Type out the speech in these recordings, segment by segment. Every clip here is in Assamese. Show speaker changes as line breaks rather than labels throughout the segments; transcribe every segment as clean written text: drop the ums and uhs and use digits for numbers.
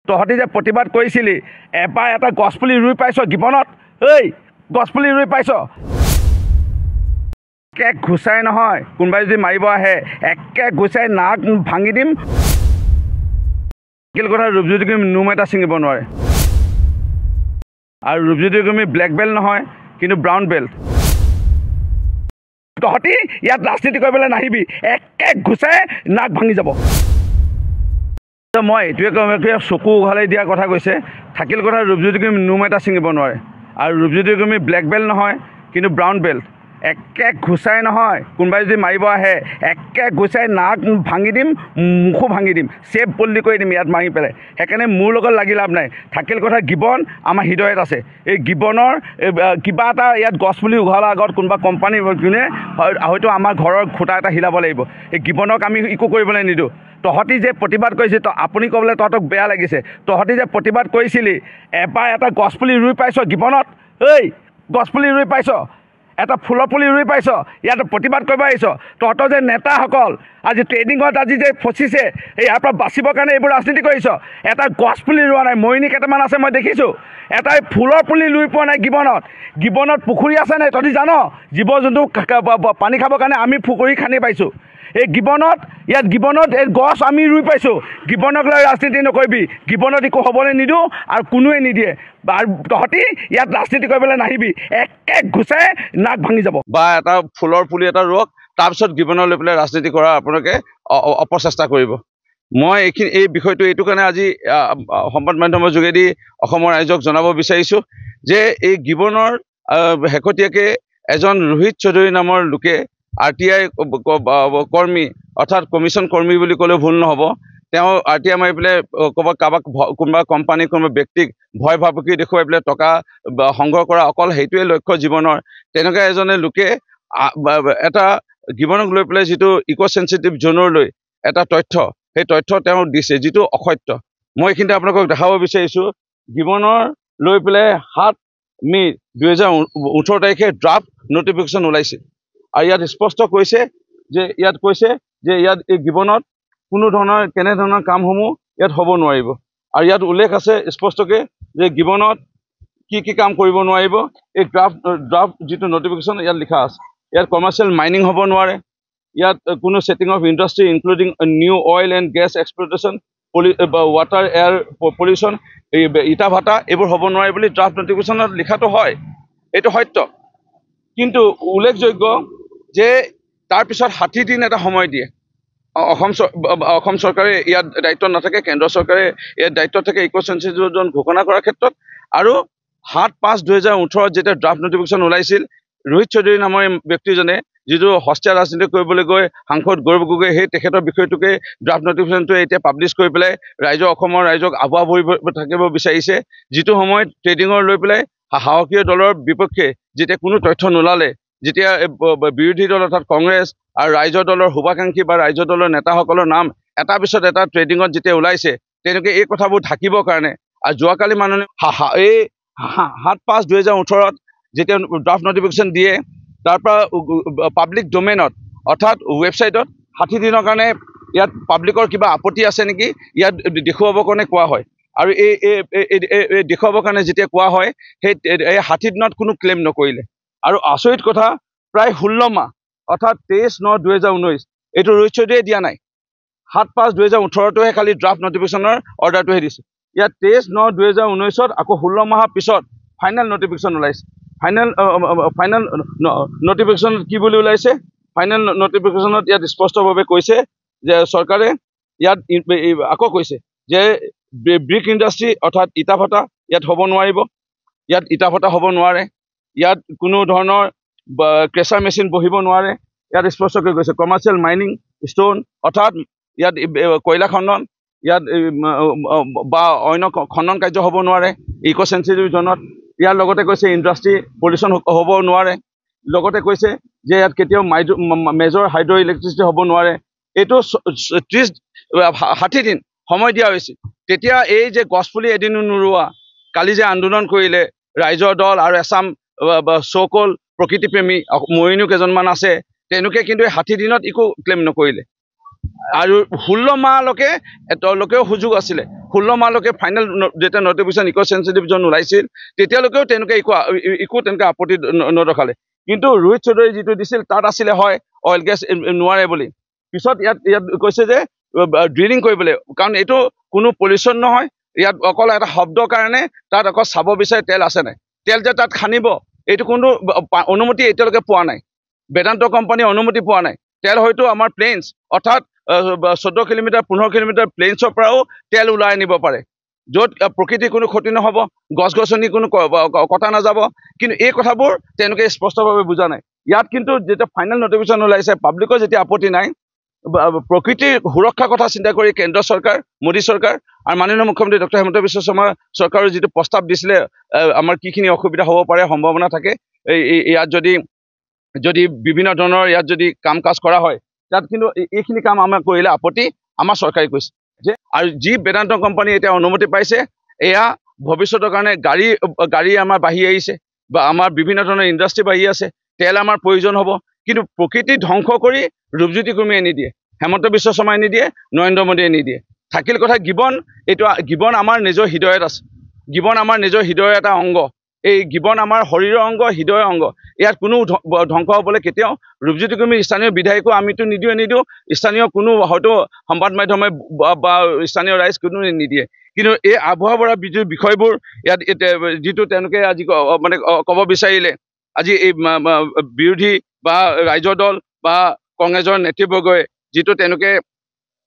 তহঁতি যে প্ৰতিবাদ কৰিছিলি এবাৰ এটা গছপুলি ৰুই পাইছ জীৱনত এই গছপুলি ৰুই পাইছ একে ঘুচাই নহয় কোনোবাই যদি মাৰিব আহে একে ঘুচাই নাক ভাঙি দিম কিল কথা ৰূপজ্যোতি কুৰ্মী নোম এটা ছিঙিব নোৱাৰে আৰু ৰূপজ্যোতি কুৰ্মী ব্লেক বেল্ট নহয় কিন্তু ব্ৰাউন বেল্ট তহঁতি ইয়াত ৰাজনীতি কৰিবলৈ নাহিবি একে ঘুচাই নাক ভাঙি যাব মই এইটোৱে চকু উঘালাই দিয়াৰ কথা কৈছে থাকিল কথা ৰূপজ্যোতি কুৰ্মী নোম এটা ছিঙিব নোৱাৰে আৰু ৰূপজ্যোতি কুৰ্মী ব্লেক বেল্ট নহয় কিন্তু ব্ৰাউন বেল্ট একে ঘুচাই নহয় কোনোবাই যদি মাৰিব আহে একে ঘুচাই নাক ভাঙি দিম মুখো ভাঙি দিম চেপ বল্লি কৰি দিম ইয়াত মাৰি পেলাই সেইকাৰণে মোৰ লগত লাগি লাভ নাই থাকিল কথা গিবন আমাৰ হৃদয়ত আছে এই গিবনৰ কিবা এটা ইয়াত গছপুলি উঘালাৰ আগত কোনোবা কোম্পানী যোনে হয়তো আমাৰ ঘৰৰ খুঁটা এটা হিলাব লাগিব এই গিবনক আমি একো কৰিবলৈ নিদিওঁ তহঁতি যে প্ৰতিবাদ কৰিছিল আপুনি ক'বলৈ তহঁতক বেয়া লাগিছে তহঁতি যে প্ৰতিবাদ কৰিছিলি এবাৰ এটা গছপুলি ৰুই পাইছ জীৱনত এই গছপুলি ৰুই পাইছ এটা ফুলৰ পুলি ৰুই পাইছ ইয়াত প্ৰতিবাদ কৰিব আহিছ তহঁতৰ যে নেতাসকল আজি ট্ৰেডিঙত আজি যে ফচিছে ইয়াৰ পৰা বাচিবৰ কাৰণে এইবোৰ ৰাজনীতি কৰিছ এটা গছপুলি ৰোৱা নাই মৰিনী কেইটামান আছে মই দেখিছোঁ এটা ফুলৰ পুলি ৰুই পোৱা নাই গিবনত পুখুৰী আছে নাই তহঁতি জান জীৱ জন্তু পানী খাবৰ কাৰণে আমি পুখুৰী খান্দি পাইছোঁ এই গিবনত এই গছ আমি ৰুই পাইছোঁ গিবনক লৈ ৰাজনীতি নকৰিবি গিবনত একো হ'বলৈ নিদিওঁ আৰু কোনোৱে নিদিয়ে আৰু তহঁতি ইয়াত ৰাজনীতি কৰিবলৈ নাহিবি একে ঘুচাই নাক ভাঙি যাব
বা এটা ফুলৰ পুলি এটা ৰুৱক তাৰপিছত গিবনক লৈ পেলাই ৰাজনীতি কৰা আপোনালোকে অপচেষ্টা কৰিব মই এই বিষয়টো এইটো কাৰণে আজি সংবাদ মাধ্যমৰ যোগেদি অসমৰ ৰাইজক জনাব বিচাৰিছোঁ যে এই গিবনৰ শেহতীয়াকৈ এজন ৰোহিত চৌধুৰী নামৰ লোকে RTI কৰ্মী অৰ্থাৎ কমিশ্যন কৰ্মী বুলি ক'লেও ভুল নহ'ব তেওঁ RTI মাৰি পেলাই কাৰোবাক কোনোবা কোম্পানী কোনোবা ব্যক্তিক ভয় ভাবুকি দেখুৱাই পেলাই টকা সংগ্ৰহ কৰা অকল সেইটোৱে লক্ষ্য জীৱনৰ তেনেকুৱা এজনে লোকে এটা গিবনক লৈ পেলাই যিটো ইক' চেঞ্চিটিভ জ'নলৈ এটা তথ্য সেই তথ্য তেওঁ দিছে যিটো অসত্য মই এইখিনিতে আপোনালোকক দেখাব বিচাৰিছোঁ গিবনৰ লৈ পেলাই 7 মে 2018 তাৰিখে ড্ৰাফ্ট নটিফিকেশ্যন ওলাইছিল আৰু ইয়াত স্পষ্ট কৈছে যে ইয়াত এই গিবনত কোনো ধৰণৰ কেনেধৰণৰ কামসমূহ ইয়াত হ'ব নোৱাৰিব আৰু ইয়াত উল্লেখ আছে স্পষ্টকৈ যে গিবনত কি কাম কৰিব নোৱাৰিব এই ড্ৰাফ্ট যিটো নটিফিকেশ্যন ইয়াত লিখা আছে ইয়াত কমাৰ্চিয়েল মাইনিং হ'ব নোৱাৰে ইয়াত কোনো setting of industry including new oil and gas exploitation water air pollution ইটা ভাটা এইবোৰ হ'ব নোৱাৰে বুলি ড্ৰাফ্ট নটিফিকেশ্যনত লিখাটো হয় এইটো সত্য কিন্তু উল্লেখযোগ্য যে তাৰপিছত 60 দিন এটা সময় দিয়ে অসম চৰকাৰে ইয়াত দায়িত্ব নাথাকে কেন্দ্ৰ চৰকাৰে ইয়াত দায়িত্ব থাকে ইক' চেঞ্চিটিভ জ'ন ঘোষণা কৰাৰ ক্ষেত্ৰত আৰু 7/5/2018 যেতিয়া ড্ৰাফ্ট নটিফিকেশ্যন ওলাইছিল ৰোহিত চৌধুৰী নামৰ ব্যক্তিজনে যিটো হস্তীয়া ৰাজনীতি কৰিবলৈ গৈ সাংসদ গৌৰৱ গগৈ সেই তেখেতৰ বিষয়টোকে ড্ৰাফ্ট নটিফিকেশ্যনটোৱে এতিয়া পাব্লিছ কৰি পেলাই অসমৰ ৰাইজক আগুৱা ভৰি থাকিব বিচাৰিছে যিটো সময়ত ট্ৰেডিঙৰ লৈ পেলাই সাহসীয় দলৰ বিপক্ষে যেতিয়া কোনো তথ্য নোলালে যেতিয়া বিৰোধী দল অৰ্থাৎ কংগ্ৰেছ আৰু ৰাইজৰ দলৰ শুভাকাংক্ষী বা ৰাইজৰ দলৰ নেতাসকলৰ নাম এটা পিছত এটা ট্ৰেডিঙত যেতিয়া ওলাইছে তেনেকৈ এই কথাবোৰ ঢাকিবৰ কাৰণে আৰু যোৱাকালি মাননীয় এই 7/5/2018 যেতিয়া ড্ৰাফ্ট নটিফিকেশ্যন দিয়ে তাৰ পৰা পাব্লিক ডমেইনত অৰ্থাৎ ৱেবছাইটত 60 দিনৰ কাৰণে ইয়াত পাব্লিকৰ কিবা আপত্তি আছে নেকি ইয়াত দেখুৱাবৰ কাৰণে কোৱা হয় আৰু এই দেখুৱাবৰ কাৰণে যেতিয়া কোৱা হয় সেই 60 দিনত কোনো ক্লেইম নকৰিলে আৰু আচৰিত কথা প্ৰায় 16 মাহ অৰ্থাৎ 23/9/2019 এইটো ৰোহিত চৌধুৰীয়ে দিয়া নাই 7/5/2018টোহে খালি ড্ৰাফ্ট নটিফিকেশ্যনৰ অৰ্ডাৰটোহে দিছে ইয়াত 23/9/2019 আকৌ 16 মাহৰ পিছত ফাইনেল নটিফিকেশ্যন ওলাইছে ফাইনেল নটিফিকেশ্যনত কি বুলি ওলাইছে ফাইনেল নটিফিকেশ্যনত ইয়াত স্পষ্টভাৱে কৈছে যে চৰকাৰে ইয়াত আকৌ কৈছে যে ব্ৰিক ইণ্ডাষ্ট্ৰি অৰ্থাৎ ইটা ভাটা ইয়াত হ'ব নোৱাৰিব ইয়াত ইটা ভাটা হ'ব নোৱাৰে ইয়াত কোনো ধৰণৰ ক্ৰেচাৰ মেচিন বহিব নোৱাৰে ইয়াত স্পষ্টকৈ কৈছে কমাৰ্চিয়েল মাইনিং ষ্ট'ন অৰ্থাৎ ইয়াত কয়লা খনন ইয়াত বা অন্য খনন কাৰ্য হ'ব নোৱাৰে ইক' চেঞ্চিটিভ জ'নত ইয়াৰ লগতে কৈছে ইণ্ডাষ্ট্ৰি পলিউশ্যন হ'ব নোৱাৰে লগতে কৈছে যে ইয়াত কেতিয়াও মেজৰ হাইড্ৰ' ইলেক্ট্ৰিচিটি হ'ব নোৱাৰে এইটো 60 দিন সময় দিয়া হৈছিল তেতিয়া এই যে গছপুলি এদিনো নোৰোৱা কালি যে আন্দোলন কৰিলে ৰাইজৰ দল আৰু এছাম চ'কল প্ৰকৃতিপ্ৰেমী মৰিণীও কেইজনমান আছে তেওঁলোকে কিন্তু 60 দিনত একো ক্লেইম নকৰিলে আৰু 16 মাহলৈকে তেওঁলোকেও সুযোগ আছিলে 16 মাহলৈকে ফাইনেল যেতিয়া নটিফিকেশ্যন ইক' চেঞ্চিটিভ জন ওলাইছিল তেতিয়ালৈকেও তেওঁলোকে একো তেনেকৈ আপত্তি নদখালে কিন্তু ৰোহিত চৌধুৰী যিটো দিছিল তাত আছিলে হয় অইল গেছ নোৱাৰে বুলি পিছত ইয়াত কৈছে যে ড্ৰিলিং কৰিবলৈ কাৰণ এইটো কোনো পলিউশ্যন নহয় ইয়াত অকল এটা শব্দৰ কাৰণে তাত অকল চাব বিচাৰে তেল আছে নাই তেল যে তাত খানিব এইটো কোনো অনুমতি এতিয়ালৈকে পোৱা নাই বেদান্ত কোম্পানীয়ে অনুমতি পোৱা নাই তেল হয়তো আমাৰ প্লেইনছ অৰ্থাৎ 14 কিলোমিটাৰ 15 কিলোমিটাৰ প্লেইনছৰ পৰাও তেল ওলাই আনিব পাৰে য'ত প্ৰকৃতিৰ কোনো ক্ষতি নহ'ব গছ গছনি কোনো কটা নাযাব কিন্তু এই কথাবোৰ তেওঁলোকে স্পষ্টভাৱে বুজা নাই ইয়াত কিন্তু যেতিয়া ফাইনেল নটিফিকেশ্যন ওলাইছে পাব্লিকৰ যেতিয়া আপত্তি নাই প্ৰকৃতিৰ সুৰক্ষাৰ কথা চিন্তা কৰি কেন্দ্ৰ চৰকাৰ মোদী চৰকাৰ আৰু মাননীয় মুখ্যমন্ত্ৰী ডক্টৰ হিমন্ত বিশ্ব শৰ্মা চৰকাৰৰ যিটো প্ৰস্তাৱ দিছিলে আমাৰ কিখিনি অসুবিধা হ'ব পাৰে সম্ভাৱনা থাকে ইয়াত যদি বিভিন্ন ধৰণৰ ইয়াত যদি কাম কাজ কৰা হয় তাত কিন্তু এইখিনি কাম আমাৰ কৰিলে আপত্তি আমাৰ চৰকাৰে কৈছে যে আৰু যি বেদান্ত কোম্পানী এতিয়া অনুমতি পাইছে এয়া ভৱিষ্যতৰ কাৰণে গাড়ী আমাৰ বাঢ়ি আহিছে বা আমাৰ বিভিন্ন ধৰণৰ ইণ্ডাষ্ট্ৰী বাঢ়ি আছে তেল আমাৰ প্ৰয়োজন হ'ব কিন্তু প্ৰকৃতি ধ্বংস কৰি ৰূপজ্যোতি কুৰ্মীয়ে নিদিয়ে হেমন্ত বিশ্ব শৰ্মাই নিদিয়ে নৰেন্দ্ৰ মোদীয়ে নিদিয়ে থাকিল কথা গিবন আমাৰ নিজৰ হৃদয়ত আছে গিবন আমাৰ নিজৰ হৃদয়ৰ এটা অংগ এই গিবন আমাৰ শৰীৰৰ অংগ হৃদয়ৰ অংগ ইয়াত কোনো ধ্বংস হ'বলৈ কেতিয়াও ৰূপজ্যোতি কুৰ্মীৰ স্থানীয় বিধায়কো আমিতো নিদিওঁ স্থানীয় কোনো হয়তো সংবাদ মাধ্যমে বা স্থানীয় ৰাইজ কোনো নিদিয়ে কিন্তু এই আবহাৱা বৰা বিষয়বোৰ ইয়াত যিটো তেওঁলোকে আজি মানে ক'ব বিচাৰিলে আজি এই বিৰোধী বা ৰাইজৰ দল বা কংগ্ৰেছৰ নেতৃবৰ্গই যিটো তেওঁলোকে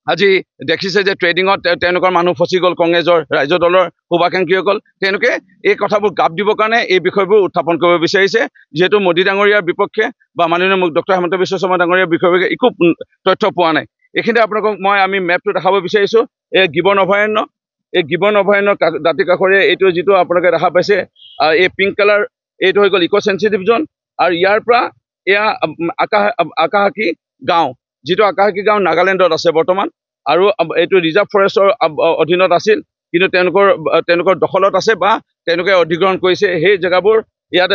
আজি দেখিছে যে ট্ৰেডিঙত তেওঁলোকৰ মানুহ ফচি গ'ল কংগ্ৰেছৰ ৰাইজৰ দলৰ শুভাকাংক্ষীসকল তেওঁলোকে এই কথাবোৰ গাপ দিবৰ কাৰণে এই বিষয়বোৰ উত্থাপন কৰিব বিচাৰিছে যিহেতু মোদী ডাঙৰীয়াৰ বিপক্ষে বা মাননীয় ডক্টৰ হিমন্ত বিশ্ব শৰ্মা ডাঙৰীয়াৰ বিষয়ে একো তথ্য পোৱা নাই এইখিনিতে আপোনালোকক আমি মেপটো দেখাব বিচাৰিছোঁ এই গিবন অভয়াৰণ্য দাঁতি কাষৰীয়া এইটো যিটো আপোনালোকে দেখা পাইছে এই পিংক কালাৰ এইটো হৈ গ'ল ইক' চেঞ্চিটিভ জন আৰু ইয়াৰ পৰা এয়া আকাশাকী গাঁও যিটো আকাশাকী গাঁও নাগালেণ্ডত আছে বৰ্তমান আৰু এইটো ৰিজাৰ্ভ ফৰেষ্টৰ অধীনত আছিল কিন্তু তেওঁলোকৰ দখলত আছে বা তেওঁলোকে অধিগ্ৰহণ কৰিছে সেই জেগাবোৰ ইয়াত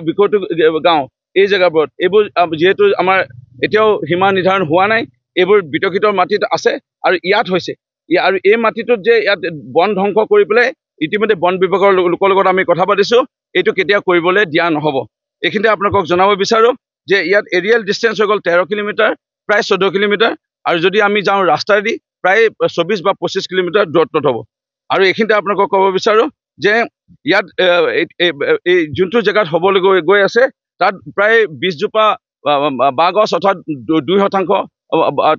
বিকৌটো গাঁও এই জেগাবোৰত এইবোৰ যিহেতু আমাৰ এতিয়াও সীমা নিৰ্ধাৰণ হোৱা নাই এইবোৰ বিতৰ্কিত মাটিত আছে আৰু ইয়াত হৈছে আৰু এই মাটিটোত যে ইয়াত বন ধ্বংস কৰি পেলাই ইতিমধ্যে বন বিভাগৰ লোকৰ লগত আমি কথা পাতিছোঁ এইটো কেতিয়াও কৰিবলৈ দিয়া নহ'ব এইখিনিতে আপোনালোকক জনাব বিচাৰোঁ যে ইয়াত এৰিয়েল ডিষ্টেঞ্চ হৈ গ'ল 13 কিলোমিটাৰ প্ৰায় 14 কিলোমিটাৰ আৰু যদি আমি যাওঁ ৰাস্তাইদি প্ৰায় 24 বা 25 কিলোমিটাৰ দূৰত্বত হ'ব আৰু এইখিনিতে আপোনালোকক ক'ব বিচাৰোঁ যে ইয়াত এই যোনটো জেগাত হ'বলৈ গৈ আছে তাত প্ৰায় 20 জোপা বাঁহ গছ অৰ্থাৎ 2%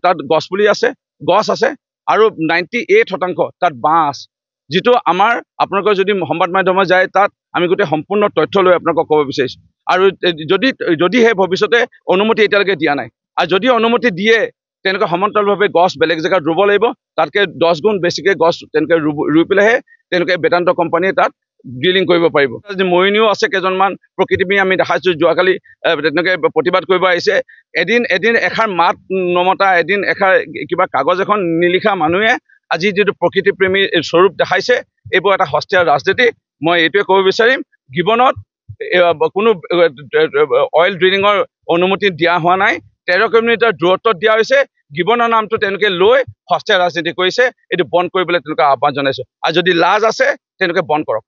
তাত গছপুলি আছে গছ আছে আৰু 98% তাত বাঁহ আছে যিটো আমাৰ আপোনালোকৰ যদি সংবাদ মাধ্যমত যায় তাত আমি গোটেই সম্পূৰ্ণ তথ্য লৈ আপোনালোকক ক'ব বিচাৰিছোঁ আৰু যদিহে ভৱিষ্যতে অনুমতি এতিয়ালৈকে দিয়া নাই আৰু যদি অনুমতি দিয়ে তেনেকৈ সমান্তৰালভাৱে গছ বেলেগ জেগাত ৰুব লাগিব তাতকৈ 10 গুণ বেছিকৈ গছ তেনেকৈ ৰুই পেলাইহে তেওঁলোকে বেদান্ত কোম্পানীয়ে তাত ড্ৰিলিং কৰিব পাৰিব মৰিনীও আছে কেইজনমান প্ৰকৃতিপ্ৰেমী আমি দেখাইছোঁ যোৱাকালি তেনেকৈ প্ৰতিবাদ কৰিব আহিছে এদিন এষাৰ মাত নমতা এদিন এষাৰ কিবা কাগজ এখন নিলিখা মানুহে আজি যিটো প্ৰকৃতিপ্ৰেমীৰ স্বৰূপ দেখাইছে এইবোৰ এটা সস্তীয়া ৰাজনীতি মই এইটোৱে ক'ব বিচাৰিম গিবনত কোনো অইল ড্ৰিলিঙৰ অনুমতি দিয়া হোৱা নাই 13 কিলোমিটাৰ দূৰত্বত দিয়া হৈছে গিবনৰ নামটো তেওঁলোকে লৈ সস্তীয়া ৰাজনীতি কৰিছে এইটো বন্ধ কৰিবলৈ তেওঁলোকে আহ্বান জনাইছোঁ আৰু যদি লাজ আছে তেওঁলোকে বন্ধ কৰক